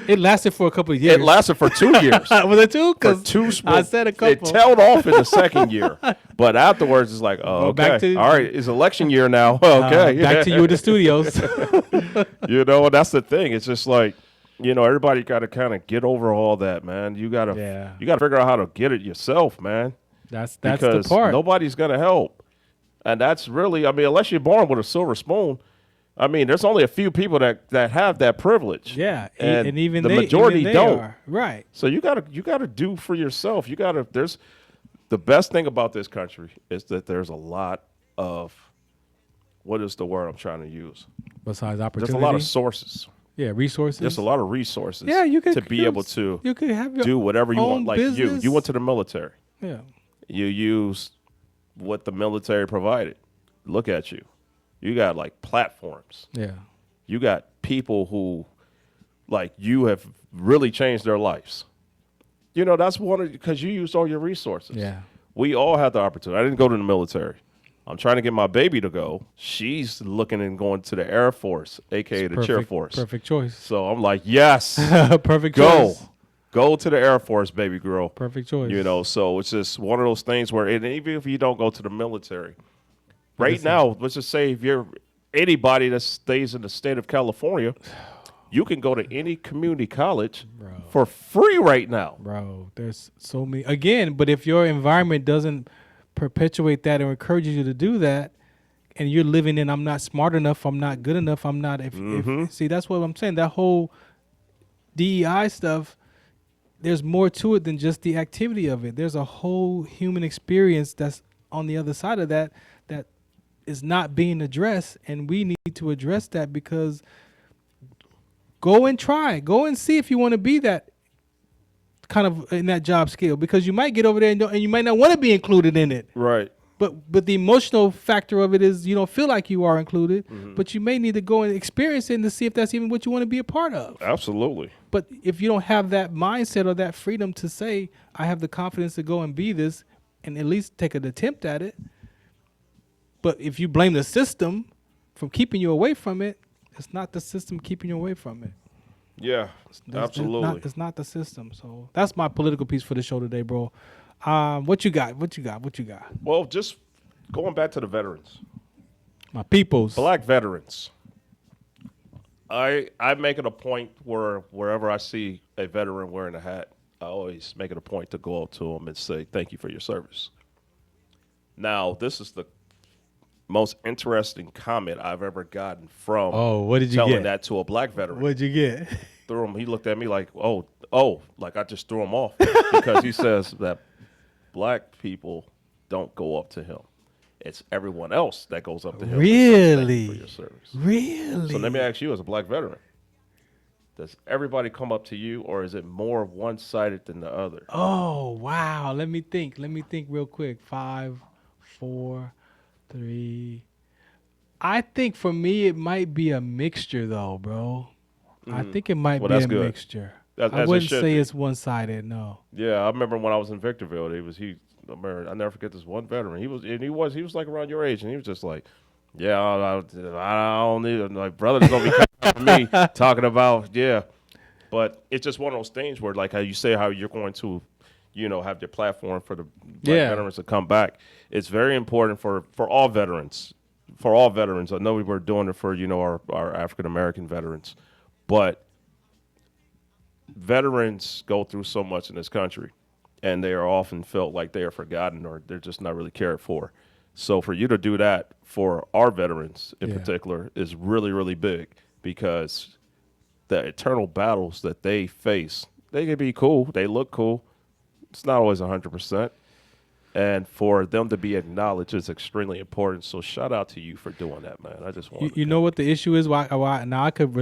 it lasted for a couple of years. It lasted for 2 years. Was it two? Because I said a couple. It tailed off in the second year. But afterwards, it's like, oh, okay. All right, it's election year now. Okay. Back to you in the studios. And that's the thing. It's just like, everybody got to kind of get over all that, man. You got to figure out how to get it yourself, man. That's because the part. Nobody's going to help. And that's really, unless you're born with a silver spoon, there's only a few people that have that privilege. Yeah, and even the majority don't. Are. Right. So you gotta do for yourself. There's the best thing about this country is that there's a lot of, what is the word I'm trying to use? Besides opportunity? There's a lot of sources. Yeah, resources. There's a lot of resources. Yeah, you could to be able to you could have your do whatever you own want. Like business. you went to the military. Yeah. You use what the military provided. Look at you. You got like platforms. Yeah. You got people who, like, you have really changed their lives. You know, that's one because you used all your resources. Yeah. We all had the opportunity. I didn't go to the military. I'm trying to get my baby to go. She's looking and going to the Air Force, a.k.a. the Chair Force. Perfect choice. So I'm like, yes. Perfect go. choice. Go to the Air Force, baby girl. Perfect choice. You know, so it's just one of those things where, and even if you don't go to the military, right now, let's just say if you're anybody that stays in the state of California, you can go to any community college for free right now. Bro, there's so many. Again, but if your environment doesn't perpetuate that or encourages you to do that, and you're living in, I'm not smart enough, I'm not good enough, I'm not. If see, that's what I'm saying. That whole DEI stuff, there's more to it than just the activity of it. There's a whole human experience that's on the other side of that that is not being addressed, and we need to address that because go and try. Go and see if you want to be that kind of in that job scale, because you might get over there and you might not want to be included in it. Right. But the emotional factor of it is you don't feel like you are included, but you may need to go and experience it to see if that's even what you want to be a part of. Absolutely. But if you don't have that mindset or that freedom to say, I have the confidence to go and be this and at least take an attempt at it. But if you blame the system from keeping you away from it, it's not the system keeping you away from it. Yeah, absolutely. It's not the system. So that's my political piece for the show today, bro. What you got? Well, just going back to the veterans. My peoples. Black veterans. I make it a point wherever I see a veteran wearing a hat, I always make it a point to go up to them and say, thank you for your service. Now, this is the most interesting comment I've ever gotten from what did you telling get? that to a black veteran. What'd you get? Threw him. He looked at me like, like I just threw him off because he says that black people don't go up to him. It's everyone else that goes up to him. Really? For your service. Really? So let me ask you, as a black veteran, does everybody come up to you, or is it more one-sided than the other? Oh, wow. Let me think real quick. 5, 4, 3. I think for me it might be a mixture, though, bro. I think it might be a mixture. I wouldn't say it's one-sided, no. Yeah, I remember when I was in Victorville, I never forget this one veteran. He was like around your age, and he was just like, yeah, I don't need it. My brother's gonna be coming for me talking about, yeah. But it's just one of those things where, like how you say how you're going to, have your platform for the black veterans to come back. It's very important for all veterans. For all veterans, I know we were doing it for our African American veterans, but veterans go through so much in this country, and they are often felt like they are forgotten or they're just not really cared for. So for you to do that for our veterans in particular is really, really big, because the eternal battles that they face, they can be cool. They look cool. It's not always 100%. And for them to be acknowledged is extremely important. So shout out to you for doing that, man. I just want you know what the issue is? Why now I could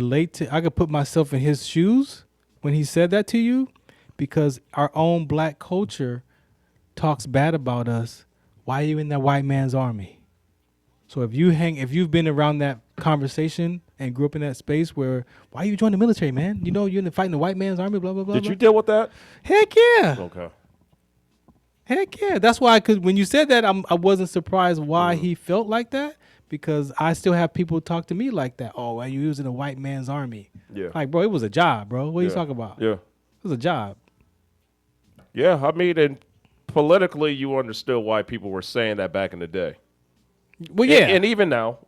I could put myself in his shoes when he said that to you, because our own black culture talks bad about us. Why are you in that white man's army? So if you've been around that conversation and grew up in that space where, why you join the military, man? You're in fighting the white man's army, blah, blah, blah. Did you deal with that? Heck yeah. Okay. Heck yeah. That's why when you said that, I wasn't surprised why he felt like that, because I still have people talk to me like that. Oh, are you using the white man's army? Yeah. Like, bro, it was a job, bro. What are you talking about? Yeah. It was a job. Yeah, I mean, and politically, you understood why people were saying that back in the day. Well, yeah. And even now,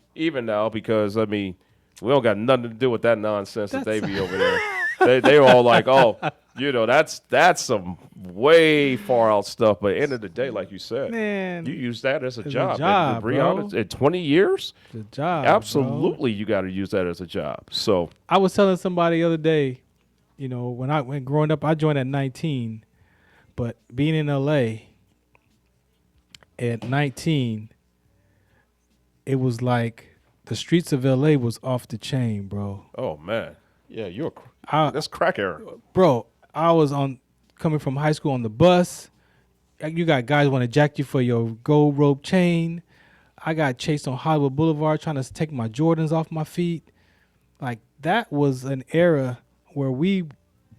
because, I mean, we don't got nothing to do with that nonsense that they be over there. They were all like, oh, that's some way far out stuff. But at the end of the day, like you said, man, you use that as a job. And to be honest, in 20 years, it's a job. Absolutely, bro. You got to use that as a job. So I was telling somebody the other day, when growing up, I joined at 19, but being in LA at 19, it was like the streets of LA was off the chain, bro. Oh man. Yeah, that's crack era. Bro, I was coming from high school on the bus. You got guys want to jack you for your gold rope chain. I got chased on Hollywood Boulevard trying to take my Jordans off my feet. Like, that was an era where we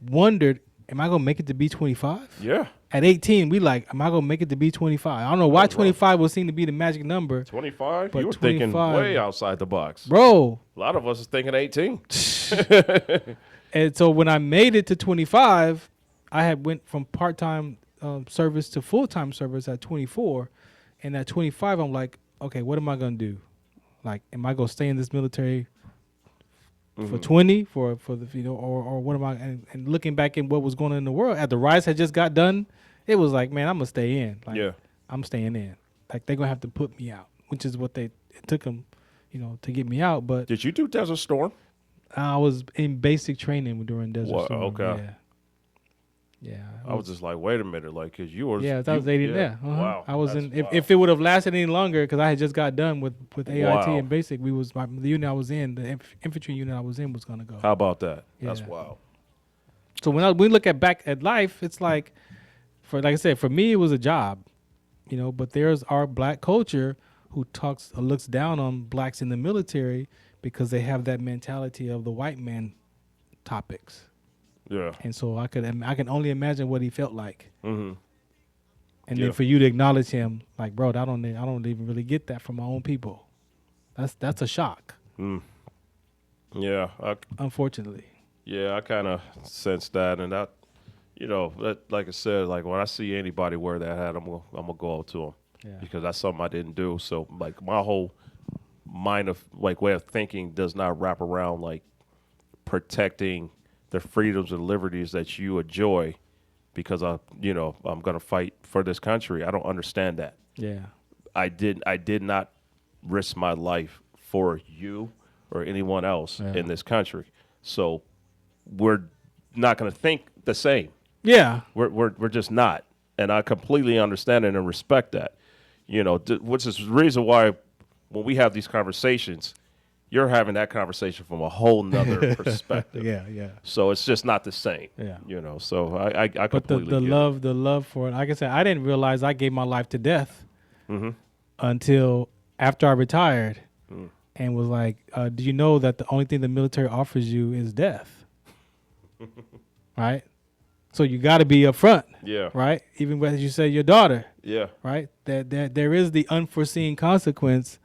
wondered, am I going to make it to B25? Yeah. At 18, we like, am I going to make it to B25? I don't know why 25 would seem to be the magic number. 25? But You were thinking way outside the box. Bro. A lot of us is thinking 18. And so when I made it to 25, I had went from part-time service to full-time service at 24. And at 25, I'm like, okay, what am I going to do? Like, am I going to stay in this military for 20 for the, you know, or what am I, and looking back at what was going on in the world, at the riots had just got done, it was like, man, I'm gonna stay in. Like, yeah, I'm staying in. Like, they're gonna have to put me out, which is what it took them, you know, to get me out. But did you do Desert Storm? I was in basic training during Desert Storm. Okay. Yeah. I was just like, wait a minute, like, cause you were. Yeah, that was 80. Yeah. Wow. I was in. If it would have lasted any longer, because I had just got done with AIT and basic, the unit I was in, the infantry unit I was in, was gonna go. How about that? Yeah. That's wild. So when we look back at life, it's like, like I said, for me it was a job, you know. But there's our black culture who looks down on blacks in the military because they have that mentality of the white man topics. Yeah. And so I can only imagine what he felt like. Mm-hmm. And then for you to acknowledge him, like, bro, I don't even really get that from my own people. That's a shock. Mm. Yeah. Unfortunately. Yeah, I kind of sense that, and that, you know, that, like I said, like when I see anybody wear that hat, I'm gonna go up to them because that's something I didn't do. So like my whole mind of like way of thinking does not wrap around like protecting the freedoms and liberties that you enjoy because I'm going to fight for this country. I don't understand that. Yeah. I did not risk my life for you or anyone else in this country. So we're not going to think the same. Yeah. We're just not. And I completely understand it and respect that. You know, which is the reason why when we have these conversations, you're having that conversation from a whole nother perspective. Yeah. So it's just not the same. Yeah. You know, so I completely but the love for it. Like I said, I didn't realize I gave my life to death until after I retired and was like, do you know that the only thing the military offers you is death? Right? So you got to be upfront. Yeah. Right? Even as you say, your daughter. Yeah. Right? That there is the unforeseen consequence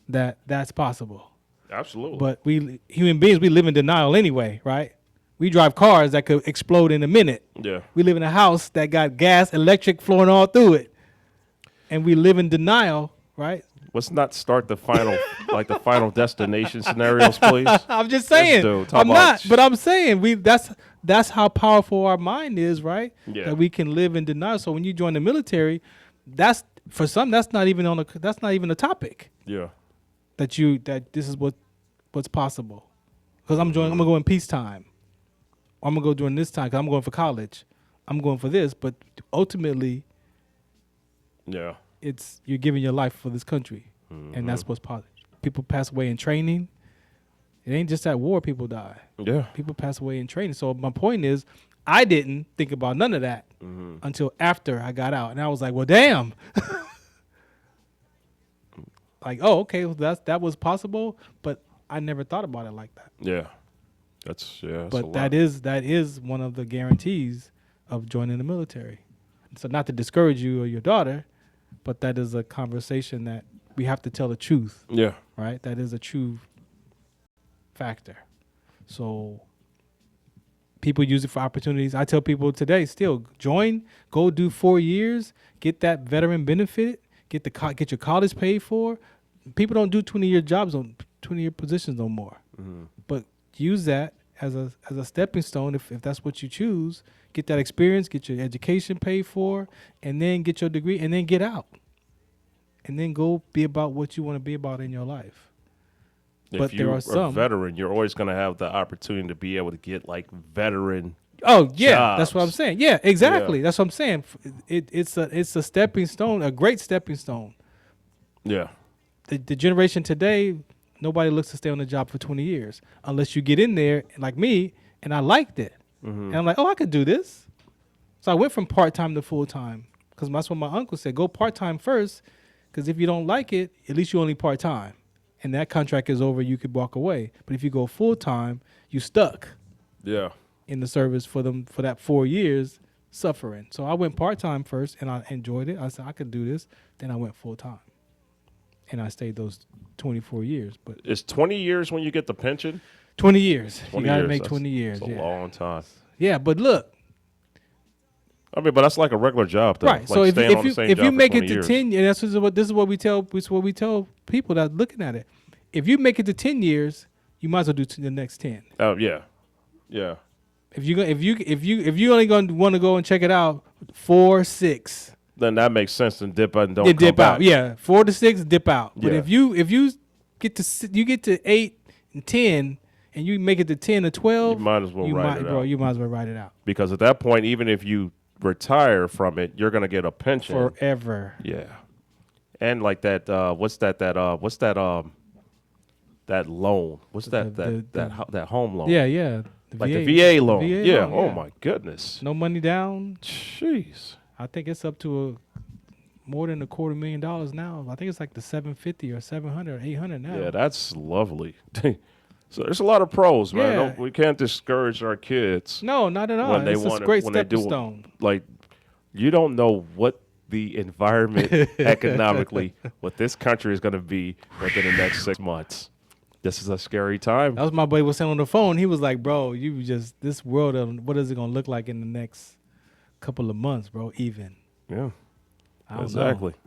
that's possible. Absolutely. But we human beings, we live in denial anyway, right? We drive cars that could explode in a minute. Yeah. We live in a house that got gas, electric flowing all through it. And we live in denial, right? Let's not start the final the final destination scenarios, please. I'm just saying. I'm not, but I'm saying that's how powerful our mind is, right? Yeah. That we can live in denial. So when you join the military, that's for some that's not even a topic. Yeah. That this is what's possible, because I'm gonna go in peacetime, or I'm gonna go during this time because I'm going for college, I'm going for this, but ultimately, it's you're giving your life for this country, and that's what's positive. People pass away in training. It ain't just at war people die. Yeah, people pass away in training. So my point is, I didn't think about none of that until after I got out, and I was like, well, damn. Like, oh, okay, well, that was possible, but I never thought about it like that. Yeah, that's But that is one of the guarantees of joining the military. So not to discourage you or your daughter, but that is a conversation that we have to tell the truth. Yeah, right. That is a true factor. So people use it for opportunities. I tell people today, still join, go do 4 years, get that veteran benefit, get your college paid for. People don't do 20-year jobs on 20-year positions no more. But use that as a stepping stone if that's what you choose. Get that experience, get your education paid for, and then get your degree, and then get out. And then go be about what you want to be about in your life. If you're a veteran, you're always going to have the opportunity to be able to get like veteran. Oh yeah, jobs. That's what I'm saying. Yeah, exactly. Yeah. That's what I'm saying. It's a stepping stone, a great stepping stone. Yeah. The generation today, nobody looks to stay on the job for 20 years unless you get in there like me, and I liked it. And I'm like, oh, I could do this. So I went from part-time to full-time because that's what my uncle said. Go part-time first, because if you don't like it, at least you're only part-time. And that contract is over, you could walk away. But if you go full-time, you stuck in the service for that 4 years suffering. So I went part-time first, and I enjoyed it. I said, I could do this. Then I went full-time. And I stayed those 24 years. But it's 20 years when you get the pension? 20 years. 20 you got to years. make 20 years. That's a long time. Yeah, but look. I mean, but that's like a regular job, though. Right. Like so if you make it to years. 10 years, this is what we tell people that are looking at it. If you make it to 10 years, you might as well do the next 10. Oh yeah. If you only going to want to go and check it out 4, 6. Then that makes sense. And dip out and don't come back. Out. Yeah, 4 to 6, dip out. But Yeah. if you get to 8 and 10, and you make it to 10 or 12, you might as well write it out. You might as well write it out. Because at that point, even if you retire from it, you're going to get a pension forever. Yeah. And like that, what's that loan? What's that home loan? Yeah. The VA loan. VA loan, Oh my goodness. No money down. Jeez. I think it's up to more than $250,000 now. I think it's like the 750 or 700 or 800 now. Yeah, that's lovely. So there's a lot of pros, man. Yeah. We can't discourage our kids. No, not at all. When It's a great stepping stone. Like, you don't know what the environment economically, what this country is going to be within the next 6 months. This is a scary time. That was my buddy was saying on the phone. He was like, bro, this world, what is it going to look like in the next couple of months, bro, even? Yeah, I don't exactly. know.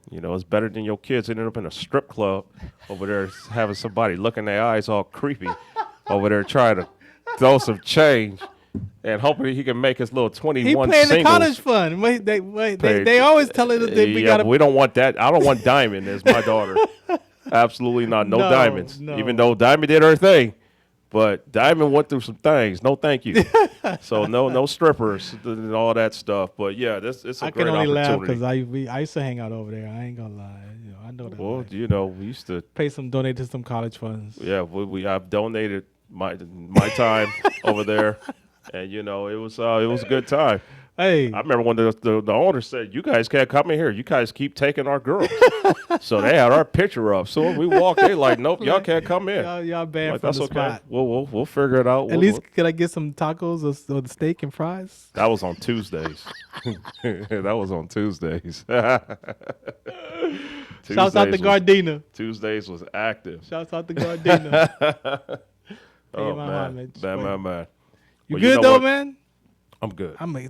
You know, it's better than your kids ending up in a strip club over there having somebody looking their eyes all creepy over there trying to throw some change and hoping he can make his little 21 He playing singles. the college fund. They always tell us that we got to. We don't want that. I don't want Diamond as my daughter. Absolutely not. No diamonds. No. Even though Diamond did her thing. But Diamond went through some things. No, thank you. So no strippers and all that stuff. But yeah, it's a great opportunity. I can only laugh because I used to hang out over there. I ain't gonna lie. I know that. Well, we used to donate to some college funds. Yeah, I've donated my time over there, and it was a good time. Hey, I remember when the owner said, "You guys can't come in here. You guys keep taking our girls." So they had our picture up. So when we walked, they like, "Nope, y'all can't come in." Y'all banned like, from that's the okay. spot. We'll figure it out. At least could I get some tacos or the steak and fries? That was on Tuesdays. That was on Tuesdays. Shouts out to Gardena. Tuesdays was active. Shouts out to Gardena. Oh man. You good though, man? I'm good. I mean,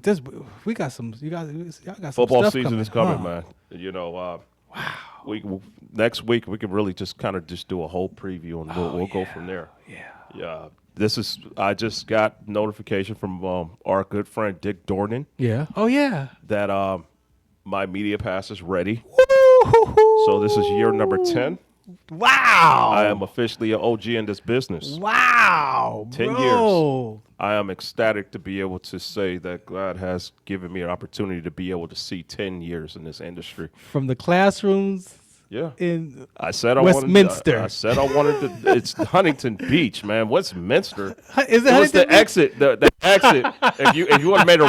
we got some. Y'all got some football stuff season coming. is coming, man. Wow. Next week we can really just kind of do a whole preview and we'll go from there. Yeah. I just got notification from our good friend Dick Dornan. Yeah. Oh yeah. That my media pass is ready. So this is year number 10. Wow. I am officially an OG in this business. Wow. 10 years. I am ecstatic to be able to say that God has given me an opportunity to be able to see 10 years in this industry. From the classrooms in Westminster. I said I wanted to. It's Huntington Beach, man. Westminster. Is it What's the exit? The exit. If you would have made a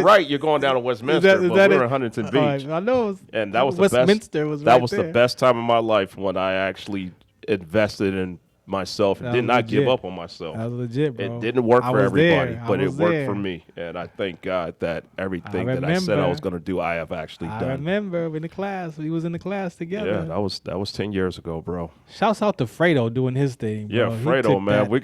right, you're going down to Westminster. But we're in Huntington Beach. I know. And that was Westminster the best. Was that right was there. the best time of my life when I actually invested in myself and did not give up on myself. That was legit, bro. It didn't work for everybody, but it worked there. for me. And I thank God that everything that I said I was going to do, I have actually done. I remember in the class. We was in the class together. Yeah, that was 10 years ago, bro. Shouts out to Fredo doing his thing, bro. Yeah, Fredo, man. We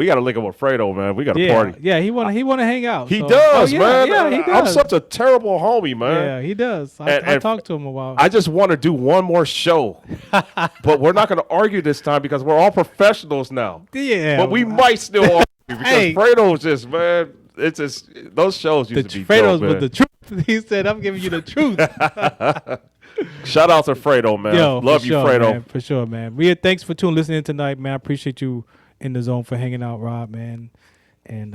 gotta link up with Fredo, man. We gotta party. Yeah, he wanna hang out. He does, man. Yeah, he does. I'm such a terrible homie, man. Yeah, he does. I talked to him a while. I just want to do one more show, but we're not gonna argue this time because we're all professionals now. Yeah, but we might still argue because Fredo's just, man. It's just those shows used to be Fredo's dope, with the truth. He said, "I'm giving you the truth." Shout out to Fredo, man. Yo, love you, Fredo. Man, for sure, man. Thanks for listening tonight, man. I appreciate you in the zone for hanging out, Rob, man. And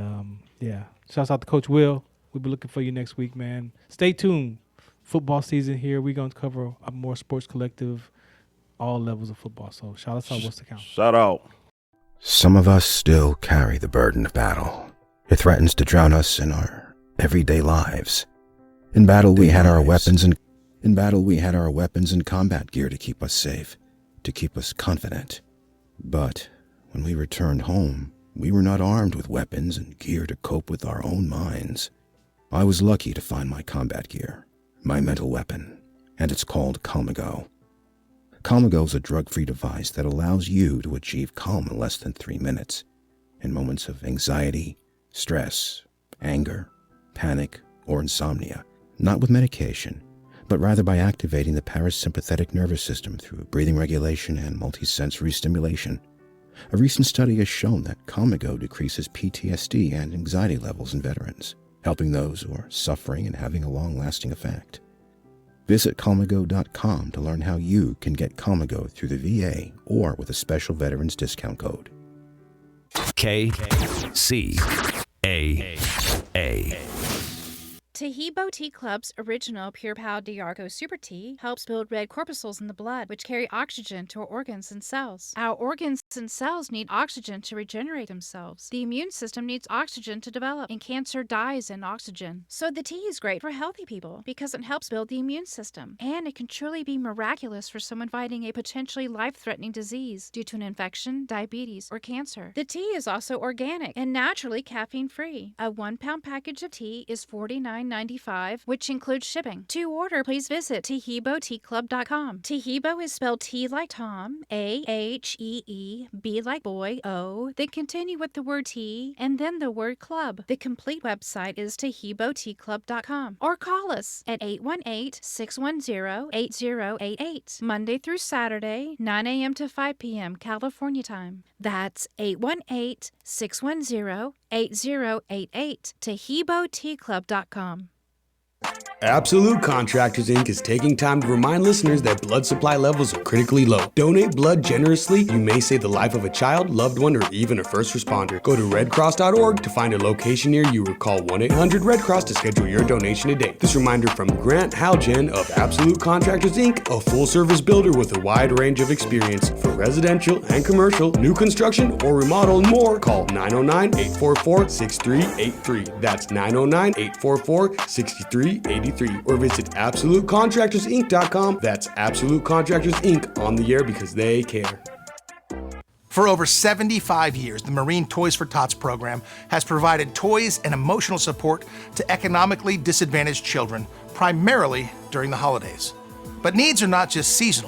shouts out to Coach Will. We'll be looking for you next week, man. Stay tuned. Football season here. We're gonna cover a more Sports Collective all levels of football. So shout us out, Worcester County. Shout out. Some of us still carry the burden of battle. It threatens to drown us in our everyday lives. In battle, we had our weapons and combat gear to keep us safe, to keep us confident. But when we returned home, we were not armed with weapons and gear to cope with our own minds. I was lucky to find my combat gear, my mental weapon, and it's called Calmago. Calmago is a drug-free device that allows you to achieve calm in less than 3 minutes in moments of anxiety, stress, anger, panic, or insomnia, not with medication, but rather by activating the parasympathetic nervous system through breathing regulation and multisensory stimulation. A recent study has shown that Calmago decreases PTSD and anxiety levels in veterans, helping those who are suffering and having a long-lasting effect. Visit Calmago.com to learn how you can get Calmago through the VA or with a special veterans discount code. KCAA. Tahibo Tea Club's original Pure Pau Diarco Super Tea helps build red corpuscles in the blood, which carry oxygen to our organs and cells. Our organs and cells need oxygen to regenerate themselves. The immune system needs oxygen to develop, and cancer dies in oxygen. So the tea is great for healthy people because it helps build the immune system. And it can truly be miraculous for someone fighting a potentially life-threatening disease due to an infection, diabetes, or cancer. The tea is also organic and naturally caffeine-free. A 1-pound package of tea is $49.95, which includes shipping. To order, please visit TahiboTeaClub.com. Tahibo is spelled T like Tom, A-H-E-E, B like boy, O, then continue with the word tea, and then the word club. The complete website is TahiboTeaClub.com. Or call us at 818-610-8088, Monday through Saturday, 9 a.m. to 5 p.m. California time. That's 818-610-8088, TahiboTeaClub.com. Absolute Contractors Inc. is taking time to remind listeners that blood supply levels are critically low. Donate blood generously. You may save the life of a child, loved one, or even a first responder. Go to redcross.org to find a location near you or call 1-800-RED-CROSS to schedule your donation today. This reminder from Grant Halgen of Absolute Contractors Inc., a full-service builder with a wide range of experience. For residential and commercial, new construction, or remodel and more, call 909-844-6383. That's 909-844-6383. Or visit AbsoluteContractorsInc.com. That's Absolute Contractors Inc. on the air because they care. For over 75 years, the Marine Toys for Tots program has provided toys and emotional support to economically disadvantaged children, primarily during the holidays. But needs are not just seasonal.